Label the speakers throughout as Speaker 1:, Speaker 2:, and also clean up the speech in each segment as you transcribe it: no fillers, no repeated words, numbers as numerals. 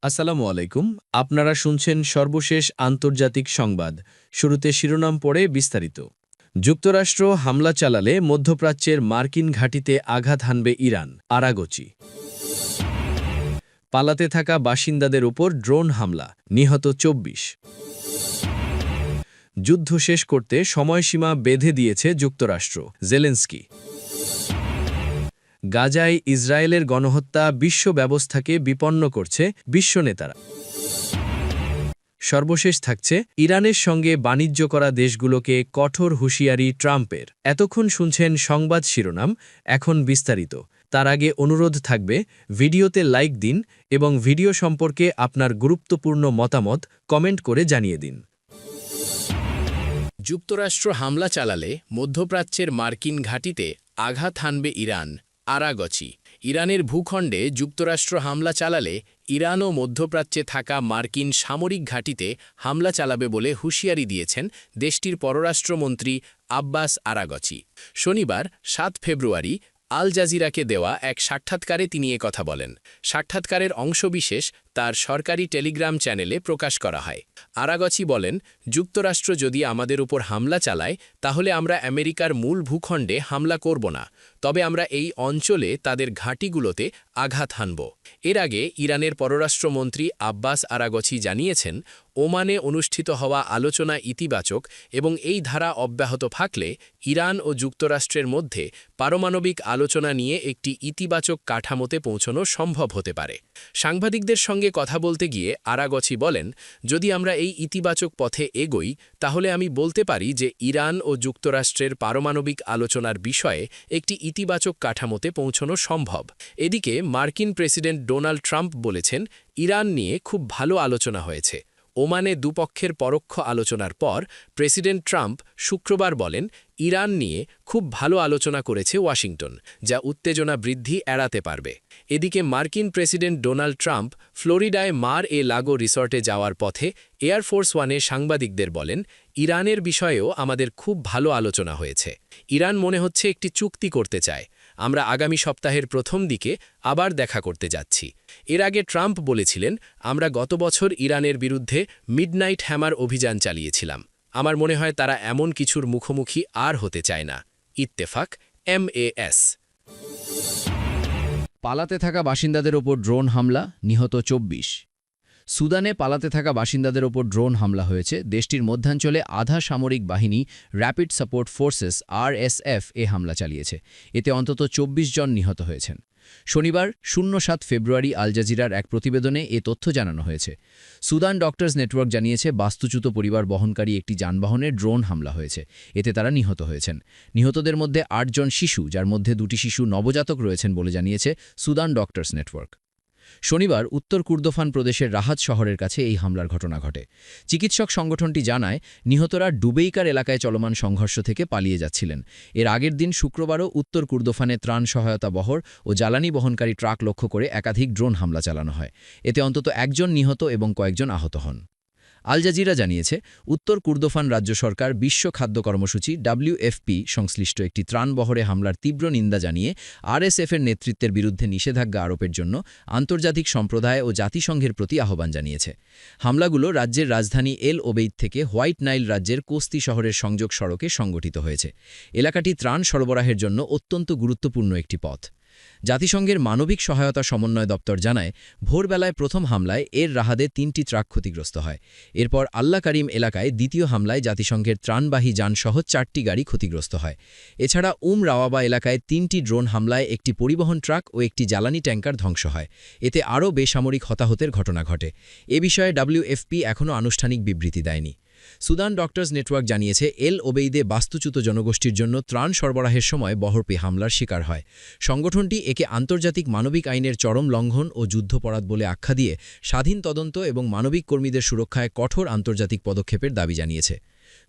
Speaker 1: আসসালামু আলাইকুম। আপনারা শুনছেন সর্বশেষ আন্তর্জাতিক সংবাদ। শুরুতে শিরোনাম পড়ে বিস্তারিত। যুক্তরাষ্ট্র হামলা চালালে মধ্যপ্রাচ্যের মার্কিন ঘাঁটিতে আঘাত হানবে ইরান, আরাগচি। পালাতে থাকা বাসিন্দাদের ওপর ড্রোন হামলা, নিহত ২৪। যুদ্ধ শেষ করতে সময়সীমা বেঁধে দিয়েছে যুক্তরাষ্ট্র, জেলেনস্কি। গাজায় ইসরায়েলের গণহত্যা বিশ্ব ব্যবস্থাকে বিপন্ন করছে বিশ্ব নেতারা। সর্বশেষ থাকছে ইরানের সঙ্গে বাণিজ্য করা দেশগুলোকে কঠোর হুঁশিয়ারি ট্রাম্পের। এতক্ষণ শুনছেন সংবাদ শিরোনাম, এখন বিস্তারিত। তার আগে অনুরোধ থাকবে ভিডিওতে লাইক দিন এবং ভিডিও সম্পর্কে আপনার গুরুত্বপূর্ণ মতামত কমেন্ট করে জানিয়ে দিন।
Speaker 2: যুক্তরাষ্ট্র হামলা চালালে মধ্যপ্রাচ্যের মার্কিন ঘাঁটিতে আঘাত হানবে ইরান, আরাগচি। ইরানের ভূখণ্ডে যুক্তরাষ্ট্র হামলা চালালে ইরান ও মধ্যপ্রাচ্যে থাকা মার্কিন সামরিক ঘাঁটিতে হামলা চালাবে বলে হুঁশিয়ারি দিয়েছেন দেশটির পররাষ্ট্রমন্ত্রী আব্বাস আরাগচি। শনিবার ৭ ফেব্রুয়ারি আল জাজিরাকে দেওয়া এক সাক্ষাৎকারে তিনি কথা বলেন। সাক্ষাৎকারের অংশবিশেষ তার সরকারি টেলিগ্রাম চ্যানেলে প্রকাশ করা হয়। আরাগচি বলেন, যুক্তরাষ্ট্র যদি আমাদের উপর হামলা চালায় তাহলে আমরা আমেরিকার মূল ভূখণ্ডে হামলা করব না, তবে আমরা এই অঞ্চলে তাদের ঘাঁটিগুলোতে আঘাত হানব। এর আগে ইরানের পররাষ্ট্রমন্ত্রী আব্বাস আরাগচি জানিয়েছেন, ওমানে অনুষ্ঠিত হওয়া আলোচনা ইতিবাচক এবং এই ধারা অব্যাহত থাকলে ইরান ও যুক্তরাষ্ট্রের মধ্যে পারমাণবিক আলোচনা নিয়ে একটি ইতিবাচক কাঠামোতে পৌঁছানো সম্ভব হতে পারে। সাংবাদিকদের সঙ্গে কথা বলতে গিয়ে আরাগচি বলেন, যদি আমরা এই ইতিবাচক পথে এগোই তাহলে আমি বলতে পারি যে ইরান ও যুক্তরাষ্ট্রের পারমাণবিক আলোচনার বিষয়ে একটি ইতিবাচক কাঠামোতে পৌঁছানো সম্ভব। এদিকে মার্কিন প্রেসিডেন্ট ডোনাল্ড ট্রাম্প বলেছেন, ইরান নিয়ে খুব ভালো আলোচনা হয়েছে। ওমানে দুপক্ষের পরোক্ষ আলোচনার পর প্রেসিডেন্ট ট্রাম্প শুক্রবার বলেন, ইরান নিয়ে খুব ভালো আলোচনা করেছে ওয়াশিংটন, যা উত্তেজনা বৃদ্ধি এড়াতে পারবে। এদিকে মার্কিন প্রেসিডেন্ট ডোনাল্ড ট্রাম্প ফ্লোরিডায় মার-এ-লাগো রিসর্টে যাওয়ার পথে এয়ারফোর্স ওয়ানে সাংবাদিকদের বলেন, ইরানের বিষয়েও আমাদের খুব ভালো আলোচনা হয়েছে। ইরান মনে হচ্ছে একটি চুক্তি করতে চায়। আমরা আগামী সপ্তাহের প্রথম দিকে আবার দেখা করতে যাচ্ছি। এর আগে ট্রাম্প বলেছিলেন, আমরা গত বছর ইরানের বিরুদ্ধে মিডনাইট হ্যামার অভিযান চালিয়েছিলাম। আমার মনে হয় তারা এমন কিছুর মুখোমুখি আর হতে চায় না। ইত্তেফাক, MAS।
Speaker 3: পালাতে থাকা বাসিন্দাদের ওপর ড্রোন হামলা, নিহত ২৪। সুদানে পালাতে থাকা বাসিন্দাদের ওপর ড্রোন হামলা হয়েছে। দেশটির মধ্যাঞ্চলে আধা সামরিক বাহিনী র্যাপিড সাপোর্ট ফোর্সেস RSF এ হামলা চালিয়েছে। এতে অন্তত ২৪ জন নিহত হয়েছেন। শনিবার ৭ ফেব্রুয়ারি আল জাজিরার এক প্রতিবেদনে এ তথ্য জানানো হয়েছে। সুদান ডক্টরস নেটওয়ার্ক জানিয়েছে, বাস্তুচ্যুত পরিবার বহনকারী একটি যানবাহনে ড্রোন হামলা হয়েছে। এতে তারা নিহত হয়েছেন। নিহতদের মধ্যে ৮ জন শিশু, যার মধ্যে ২টি শিশু নবজাতক রয়েছেন বলে জানিয়েছে সুদান ডক্টরস নেটওয়ার্ক। শনিবার উত্তর কুর্দোফান প্রদেশের রাহাত শহরের কাছে এই হামলার ঘটনা ঘটে। চিকিৎসক সংগঠনটি জানায়, নিহতরা ডুবেইকার এলাকায় চলমান সংঘর্ষ থেকে পালিয়ে যাচ্ছিলেন। এর আগের দিন শুক্রবারও উত্তর কুর্দোফানে ত্রাণ সহায়তা বহর ও জ্বালানি বহনকারী ট্রাক লক্ষ্য করে একাধিক ড্রোন হামলা চালানো হয়। এতে অন্তত ১ জন নিহত এবং কয়েকজন আহত হন। আল জাজিরা জানিয়েছে, উত্তর কুর্দোফান রাজ্য সরকার বিশ্ব খাদ্য কর্মসূচি WFP সংশ্লিষ্ট একটি ত্রাণবহরে হামলার তীব্র নিন্দা জানিয়ে RSF-এর নেতৃত্বের বিরুদ্ধে নিষেধাজ্ঞা আরোপের জন্য আন্তর্জাতিক সম্প্রদায় ও জাতিসংঘের প্রতি আহ্বান জানিয়েছে। হামলাগুলো রাজ্যের রাজধানী এল ওবেইদ থেকে হোয়াইট নাইল রাজ্যের কোস্তি শহরের সংযোগ সড়কে সংগঠিত হয়েছে। এলাকাটি ত্রাণ সরবরাহের জন্য অত্যন্ত গুরুত্বপূর্ণ একটি পথ। জাতিসংঘের মানবিক সহায়তা সমন্বয় দপ্তর জানায়, ভোরবেলায় প্রথম হামলায় এর রাহাদে ৩টি ট্রাক ক্ষতিগ্রস্ত হয়। এরপর আল্লাহ কারিম এলাকায় দ্বিতীয় হামলায় জাতিসংঘের ত্রাণবাহী যানসহ ৪টি গাড়ি ক্ষতিগ্রস্ত হয়। এছাড়া রাওয়াবা এলাকায় ৩টি ড্রোন হামলায় একটি পরিবহন ট্রাক ও একটি জ্বালানি ট্যাঙ্কার ধ্বংস হয়। এতে আরও বেসামরিক হতাহতের ঘটনা ঘটে। এ বিষয়ে WFP এখনও আনুষ্ঠানিক বিবৃতি দেয়নি। সুদান ডক্টরস নেটওয়ার্ক জানিয়েছে, এল ওবেইদে বাস্তুচ্যুত জনগোষ্ঠীর জন্য ত্রাণ সরবরাহের সময় বহরপে হামলার শিকার হয়। সংগঠনটি একে আন্তর্জাতিক মানবিক আইনের চরম লঙ্ঘন ও যুদ্ধাপরাধ বলে আখ্যা দিয়ে স্বাধীন তদন্ত এবং মানবিক কর্মীদের সুরক্ষায় কঠোর আন্তর্জাতিক পদক্ষেপের দাবি জানিয়েছে।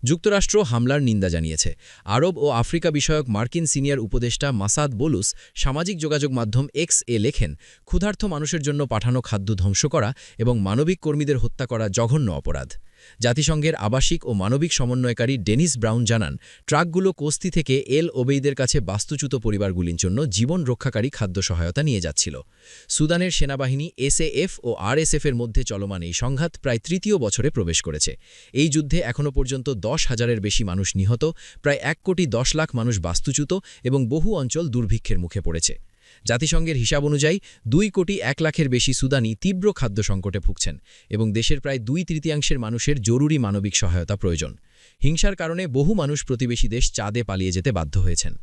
Speaker 3: যুক্তরাষ্ট্র হামলার নিন্দা জানিয়েছে। আরব ও আফ্রিকা বিষয়ক মার্কিন সিনিয়র উপদেষ্টা মাসাদ বোলুস সামাজিক যোগাযোগ মাধ্যম X-এ লেখেন, ক্ষুধার্ত মানুষের জন্য পাঠানো খাদ্য ধ্বংস করা এবং মানবিক কর্মীদের হত্যা করা জঘন্য অপরাধ। জাতিসংঘের আবাসিক ও মানবিক সমন্বয়কারী ডেনিস ব্রাউন জানান, ট্রাকগুলো কোস্তি থেকে এল ওবেইদের কাছে বাস্তুচ্যুত পরিবারগুলির জন্য জীবন রক্ষাকারী খাদ্য সহায়তা নিয়ে যাচ্ছিল। সুদানের সেনাবাহিনী এসএএফ ও আরএসএফের মধ্যে চলমান এই সংঘাত প্রায় তৃতীয় বছরে প্রবেশ করেছে। এই যুদ্ধে এখনও পর্যন্ত 10,000-এর বেশি মানুষ নিহত, প্রায় 1,10,00,000 মানুষ বাস্তুচ্যুত এবং বহু অঞ্চল দুর্ভিক্ষের মুখে পড়েছে। জাতিসংঘের হিসাব অনুযায়ী 2,01,00,000-এর বেশি সুদানি তীব্র খাদ্য সংকটে ভুগছেন এবং দেশের প্রায় 2/3 মানুষের জরুরি মানবিক সহায়তা প্রয়োজন। হিংসার কারণে বহু মানুষ প্রতিবেশী দেশ চাঁদে পালিয়ে যেতে বাধ্য হয়েছেন।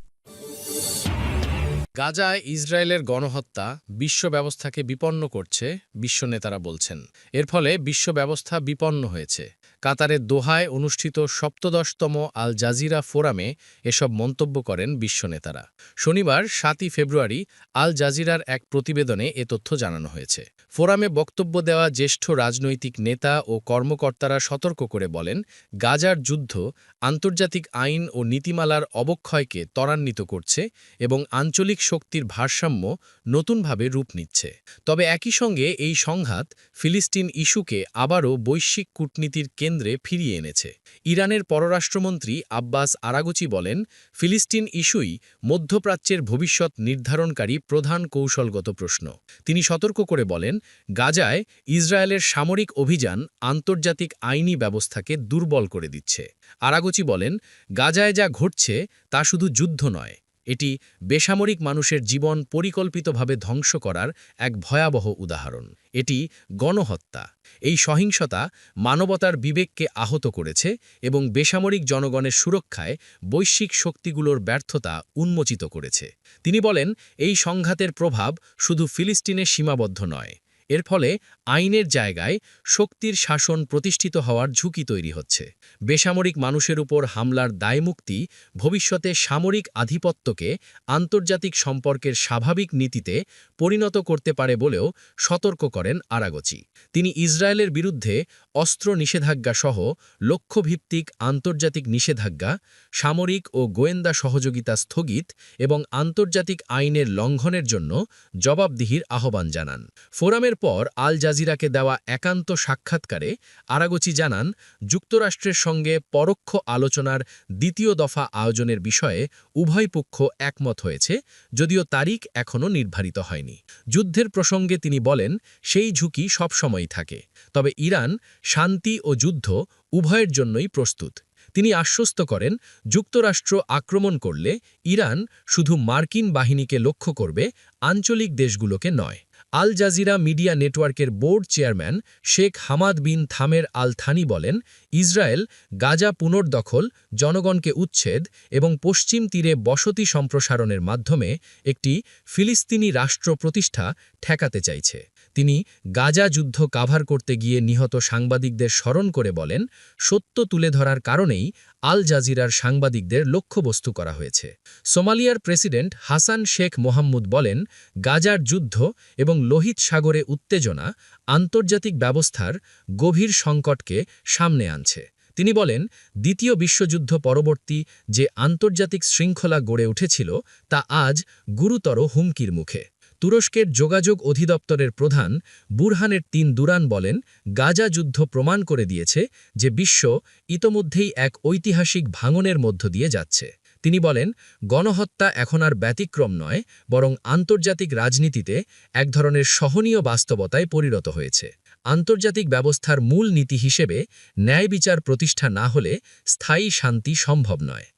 Speaker 2: গাজায় ইসরায়েলের গণহত্যা বিশ্ব ব্যবস্থাকে বিপন্ন করছে, বিশ্ব নেতারা বলছেন। এর ফলে বিশ্ব ব্যবস্থা বিপন্ন হয়েছে। কাতারের দোহায় অনুষ্ঠিত 17তম আল জাজিরা ফোরামে এসব মন্তব্য করেন বিশ্ব নেতারা। শনিবার 7 ফেব্রুয়ারি আল জাজিরার এক প্রতিবেদনে এ তথ্য জানানো হয়েছে। ফোরামে বক্তব্য দেওয়া জ্যেষ্ঠ রাজনৈতিক নেতা ও কর্মকর্তারা সতর্ক করে বলেন, গাজার যুদ্ধ আন্তর্জাতিক আইন ও নীতিমালার অবক্ষয়কে ত্বরান্বিত করছে এবং আঞ্চলিক শক্তির ভারসাম্য নতুনভাবে রূপ নিচ্ছে। তবে একই সঙ্গে এই সংঘাত ফিলিস্তিন ইস্যুকে আবারও বৈশ্বিক কূটনীতির কেন্দ্রে ফিরিয়ে এনেছে। ইরানের পররাষ্ট্রমন্ত্রী আব্বাস আরাগচি বলেন, ফিলিস্তিন ইস্যুই মধ্যপ্রাচ্যের ভবিষ্যৎ নির্ধারণকারী প্রধান কৌশলগত প্রশ্ন। তিনি সতর্ক করে বলেন, গাজায় ইসরায়েলের সামরিক অভিযান আন্তর্জাতিক আইনি ব্যবস্থাকে দুর্বল করে দিচ্ছে। আরাগচি বলেন, গাজায় যা ঘটছে তা শুধু যুদ্ধ নয়, এটি বেসামরিক মানুষের জীবন পরিকল্পিতভাবে ধ্বংস করার এক ভয়াবহ উদাহরণ। এটি গণহত্যা। এই সহিংসতা মানবতার বিবেককে আহত করেছে এবং বেসামরিক জনগণের সুরক্ষায় বৈশ্বিক শক্তিগুলোর ব্যর্থতা উন্মোচিত করেছে। তিনি বলেন, এই সংঘাতের প্রভাব শুধু ফিলিস্তিনে সীমাবদ্ধ নয়। এর ফলে আইনের জায়গায় শক্তির শাসন প্রতিষ্ঠিত হওয়ার ঝুঁকি তৈরি হচ্ছে। বেসামরিক মানুষের উপর হামলার দায়মুক্তি ভবিষ্যতে সামরিক আধিপত্যকে আন্তর্জাতিক সম্পর্কের স্বাভাবিক নীতিতে পরিণত করতে পারে বলেও সতর্ক করেন আরাগচি। তিনি ইসরায়েলের বিরুদ্ধে অস্ত্র নিষেধাজ্ঞা সহ লক্ষ্যভিত্তিক আন্তর্জাতিক নিষেধাজ্ঞা, সামরিক ও গোয়েন্দা সহযোগিতা স্থগিত এবং আন্তর্জাতিক আইনের লঙ্ঘনের জন্য জবাবদিহির আহ্বান জানান। ফোরামের পর আল জাজিরাকে দেওয়া একান্ত সাক্ষাৎকারে আরাগচি জানান, যুক্তরাষ্ট্রের সঙ্গে পরোক্ষ আলোচনার দ্বিতীয় দফা আয়োজনের বিষয়ে উভয় পক্ষ একমত হয়েছে, যদিও তারিখ এখনও নির্ধারিত হয়নি। যুদ্ধের প্রসঙ্গে তিনি বলেন, সেই ঝুঁকি সবসময়ই থাকে, তবে ইরান শান্তি ও যুদ্ধ উভয়ের জন্যই প্রস্তুত। তিনি আশ্বস্ত করেন, যুক্তরাষ্ট্র আক্রমণ করলে ইরান শুধু মার্কিন বাহিনীকে লক্ষ্য করবে, আঞ্চলিক দেশগুলোকে নয়। আল জাজিরা মিডিয়া নেটওয়ার্কের board chairman Sheikh Hamad bin Thamer Al Thani বলেন, ইসরায়েল গাজা পুনর্দখল, জনগণকে উচ্ছেদ এবং পশ্চিম তীরে বসতি সম্প্রসারণের মাধ্যমে একটি ফিলিস্তিনি রাষ্ট্র প্রতিষ্ঠা ঠেকাতে চাইছে। তিনি গাজা যুদ্ধ কাভার করতে গিয়ে নিহত সাংবাদিকদের স্মরণ করে বলেন, সত্য তুলে ধরার কারণেই আল জাজিরার সাংবাদিকদের লক্ষ্যবস্তু করা হয়েছে। সোমালিয়ার প্রেসিডেন্ট হাসান শেখ মোহাম্মদ বলেন, গাজার যুদ্ধ এবং লোহিত সাগরে উত্তেজনা আন্তর্জাতিক ব্যবস্থার গভীর সংকটকে সামনে আনছে। তিনি বলেন, দ্বিতীয় বিশ্বযুদ্ধ পরবর্তী যে আন্তর্জাতিক শৃঙ্খলা গড়ে উঠেছিল তা আজ গুরুতর হুমকির মুখে। তুরস্কের যোগাযোগ অধিদপ্তরের প্রধান বুরহানের তিন দুরান বলেন, গাজা যুদ্ধ প্রমাণ করে দিয়েছে যে বিশ্ব ইতোমধ্যেই এক ঐতিহাসিক ভাঙনের মধ্য দিয়ে যাচ্ছে। তিনি বলেন, গণহত্যা এখন আর ব্যতিক্রম নয়, বরং আন্তর্জাতিক রাজনীতিতে এক ধরনের সহনীয় বাস্তবতায় পরিণত হয়েছে। আন্তর্জাতিক ব্যবস্থার মূল নীতি হিসেবে ন্যায় বিচার প্রতিষ্ঠা না হলে স্থায়ী শান্তি সম্ভব নয়।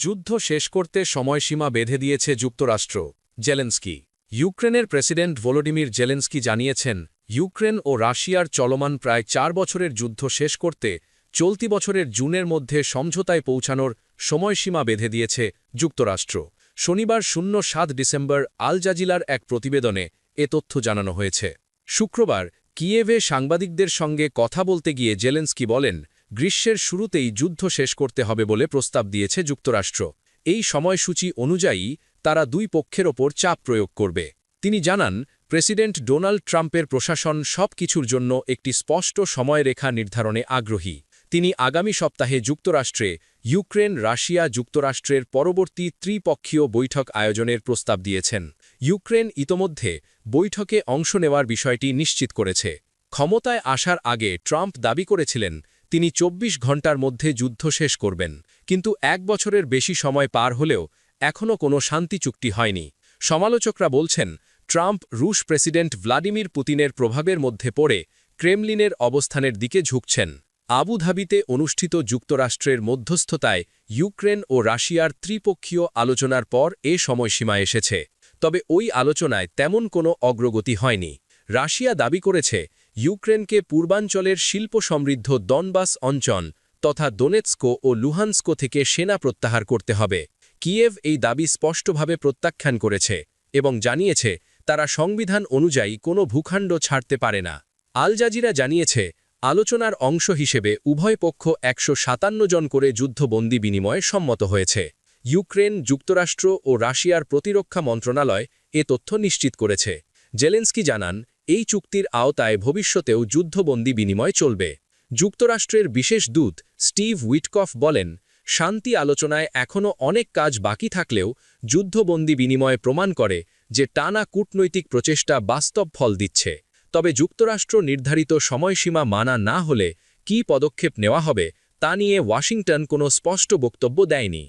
Speaker 4: যুদ্ধ শেষ করতে সময়সীমা বেঁধে দিয়েছে যুক্তরাষ্ট্র। জেলেনস্কি। ইউক্রেনের প্রেসিডেন্ট ভলোডিমির জেলেনস্কি জানিয়েছেন, ইউক্রেন ও রাশিয়ার চলমান প্রায় 4 বছরের যুদ্ধ শেষ করতে চলতি বছরের জুনের মধ্যে সমঝোতায় পৌঁছানোর সময়সীমা বেঁধে দিয়েছে যুক্তরাষ্ট্র। শনিবার 7 ডিসেম্বর আল জাজিরার এক প্রতিবেদনে এ তথ্য জানানো হয়েছে। শুক্রবার কিয়েভে সাংবাদিকদের সঙ্গে কথা বলতে গিয়ে জেলেনস্কি বলেন, গ্রীষ্মের শুরুতেই যুদ্ধ শেষ করতে হবে বলে প্রস্তাব দিয়েছে যুক্তরাষ্ট্র। এই সময়সূচি অনুযায়ী তারা দুই পক্ষের ওপর চাপ প্রয়োগ করবে। তিনি জানান, প্রেসিডেন্ট ডোনাল্ড ট্রাম্পের প্রশাসন সব কিছুর জন্য একটি স্পষ্ট সময়রেখা নির্ধারণে আগ্রহী। তিনি আগামী সপ্তাহে যুক্তরাষ্ট্রে ইউক্রেন রাশিয়া যুক্তরাষ্ট্রের পরবর্তী ত্রিপক্ষীয় বৈঠক আয়োজনের প্রস্তাব দিয়েছেন। ইউক্রেন ইতোমধ্যে বৈঠকে অংশ নেওয়ার বিষয়টি নিশ্চিত করেছে। ক্ষমতায় আসার আগে ট্রাম্প দাবি করেছিলেন তিনি ২৪ ঘণ্টার মধ্যে যুদ্ধ শেষ করবেন, কিন্তু ১ বছরের বেশি সময় পার হলেও এখনও কোনো শান্তি চুক্তি হয়নি। সমালোচকরা বলছেন ট্রাম্প রুশ প্রেসিডেন্ট ভ্লাদিমির পুতিনের প্রভাবের মধ্যে পড়ে ক্রেমলিনের অবস্থানের দিকে ঝুঁকছেন। আবুধাবিতে অনুষ্ঠিত যুক্তরাষ্ট্রের মধ্যস্থতায় ইউক্রেন ও রাশিয়ার ত্রিপক্ষীয় আলোচনার পর এ সময়সীমা এসেছে, তবে ওই আলোচনায় তেমন কোনো অগ্রগতি হয়নি। রাশিয়া দাবি করেছে ইউক্রেনকে পূর্বাঞ্চলের শিল্প সমৃদ্ধ দনবাস অঞ্চল তথা দোনেৎস্ক ও লুহান্স্ক থেকে সেনা প্রত্যাহার করতে হবে। কিয়েভ এই দাবি স্পষ্টভাবে প্রত্যাখ্যান করেছে এবং জানিয়েছে তারা সংবিধান অনুযায়ী কোনো ভূখণ্ড ছাড়তে পারে না। আল জাজিরা জানিয়েছে আলোচনার অংশ হিসেবে উভয় পক্ষ ১৫৭ জন করে যুদ্ধবন্দী বিনিময়ে সম্মত হয়েছে। ইউক্রেন, যুক্তরাষ্ট্র ও রাশিয়ার প্রতিরক্ষা মন্ত্রণালয় এ তথ্য নিশ্চিত করেছে। জেলেনস্কি জানান এই চুক্তির আওতায় ভবিষ্যতেও যুদ্ধবন্দী বিনিময় চলবে। যুক্তরাষ্ট্রের বিশেষ দূত স্টিভ উইটকফ বলেন, শান্তি আলোচনায় এখনও অনেক কাজ বাকি থাকলেও যুদ্ধবন্দী বিনিময় প্রমাণ করে যে টানা কূটনৈতিক প্রচেষ্টা বাস্তব ফল দিচ্ছে। তবে যুক্তরাষ্ট্র নির্ধারিত সময়সীমা মানা না হলে কী পদক্ষেপ নেওয়া হবে তা নিয়ে ওয়াশিংটন কোনো স্পষ্ট বক্তব্য দেয়নি।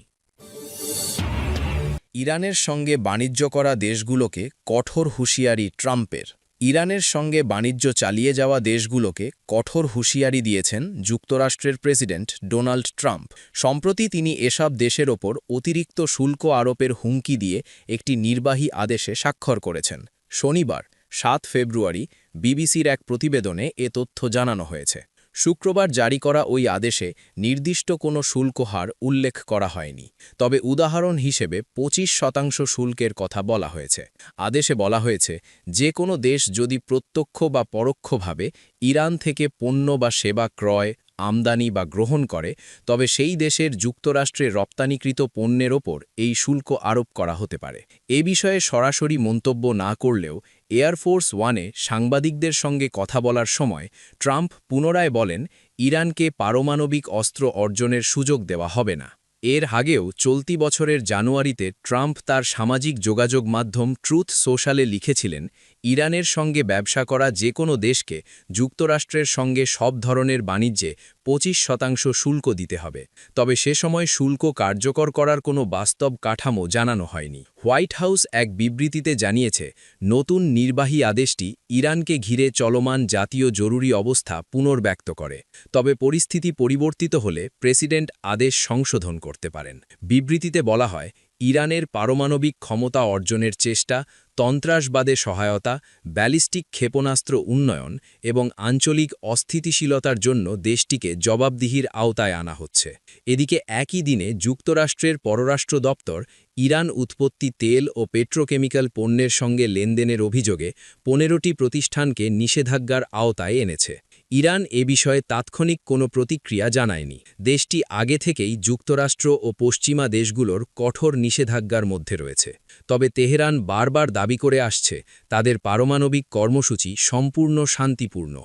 Speaker 2: ইরানের সঙ্গে বাণিজ্য করা দেশগুলোকে কঠোর হুঁশিয়ারি ট্রাম্পের। ইরানের সঙ্গে বাণিজ্য চালিয়ে যাওয়া দেশগুলোকে কঠোর হুঁশিয়ারি দিয়েছেন যুক্তরাষ্ট্রের প্রেসিডেন্ট ডোনাল্ড ট্রাম্প। সম্প্রতি তিনি এসব দেশের ওপর অতিরিক্ত শুল্ক আরোপের হুমকি দিয়ে একটি নির্বাহী আদেশে স্বাক্ষর করেছেন। শনিবার ৭ ফেব্রুয়ারি বিবিসির এক প্রতিবেদনে এ তথ্য জানানো হয়েছে। শুক্রবার জারি করা ওই আদেশে নির্দিষ্ট কোনো শুল্ক হার উল্লেখ করা হয়নি, তবে উদাহরণ হিসেবে ২৫% শুল্কের কথা বলা হয়েছে। আদেশে বলা হয়েছে যে কোনো দেশ যদি প্রত্যক্ষ বা পরোক্ষভাবে ইরান থেকে পণ্য বা সেবা ক্রয়, আমদানি বা গ্রহণ করে, তবে সেই দেশের যুক্তরাষ্ট্রে রপ্তানিকৃত পণ্যের ওপর এই শুল্ক আরোপ করা হতে পারে। এ বিষয়ে সরাসরি মন্তব্য না করলেও এয়ারফোর্স ওয়ানে সাংবাদিকদের সঙ্গে কথা বলার সময় ট্রাম্প পুনরায় বলেন, ইরানকে পারমাণবিক অস্ত্র অর্জনের সুযোগ দেওয়া হবে না। এর আগেও চলতি বছরের জানুয়ারিতে ট্রাম্প তার সামাজিক যোগাযোগ মাধ্যম ট্রুথ সোশ্যালে লিখেছিলেন, ইরানের সঙ্গে ব্যবসা করা যে কোনো দেশকে যুক্তরাষ্ট্রের সঙ্গে সব ধরনের বাণিজ্যে ২৫% শুল্ক দিতে হবে। তবে সে সময় শুল্ক কার্যকর করার কোনো বাস্তব কাঠামো জানানো হয়নি। হোয়াইট হাউস এক বিবৃতিতে জানিয়েছে, নতুন নির্বাহী আদেশটি ইরানকে ঘিরে চলমান জাতীয় জরুরি অবস্থা পুনর্ব্যক্ত করে, তবে পরিস্থিতি পরিবর্তিত হলে প্রেসিডেন্ট আদেশ সংশোধন করতে পারেন। বিবৃতিতে বলা হয়, ইরানের পারমাণবিক ক্ষমতা অর্জনের চেষ্টা, সন্ত্রাসবাদে সহায়তা, ব্যালিস্টিক ক্ষেপণাস্ত্র উন্নয়ন এবং আঞ্চলিক অস্থিতিশীলতার জন্য দেশটিকে জবাবদিহির আওতায় আনা হচ্ছে। এদিকে একই দিনে যুক্তরাষ্ট্রের পররাষ্ট্র দপ্তর ইরান উৎপত্তি তেল ও পেট্রোকেমিক্যাল পণ্যের সঙ্গে লেনদেনের অভিযোগে ১৫টি প্রতিষ্ঠানকে নিষেধাজ্ঞার আওতায় এনেছে। ইরান এ বিষয়ে তাৎক্ষণিক কোনো প্রতিক্রিয়া জানায়নি। দেশটি আগে থেকেই যুক্তরাষ্ট্র ও পশ্চিমা দেশগুলোর কঠোর নিষেধাজ্ঞার মধ্যে রয়েছে। তবে তেহরান বারবার দাবি করে আসছে তাদের পারমাণবিক কর্মসূচি সম্পূর্ণ শান্তিপূর্ণ।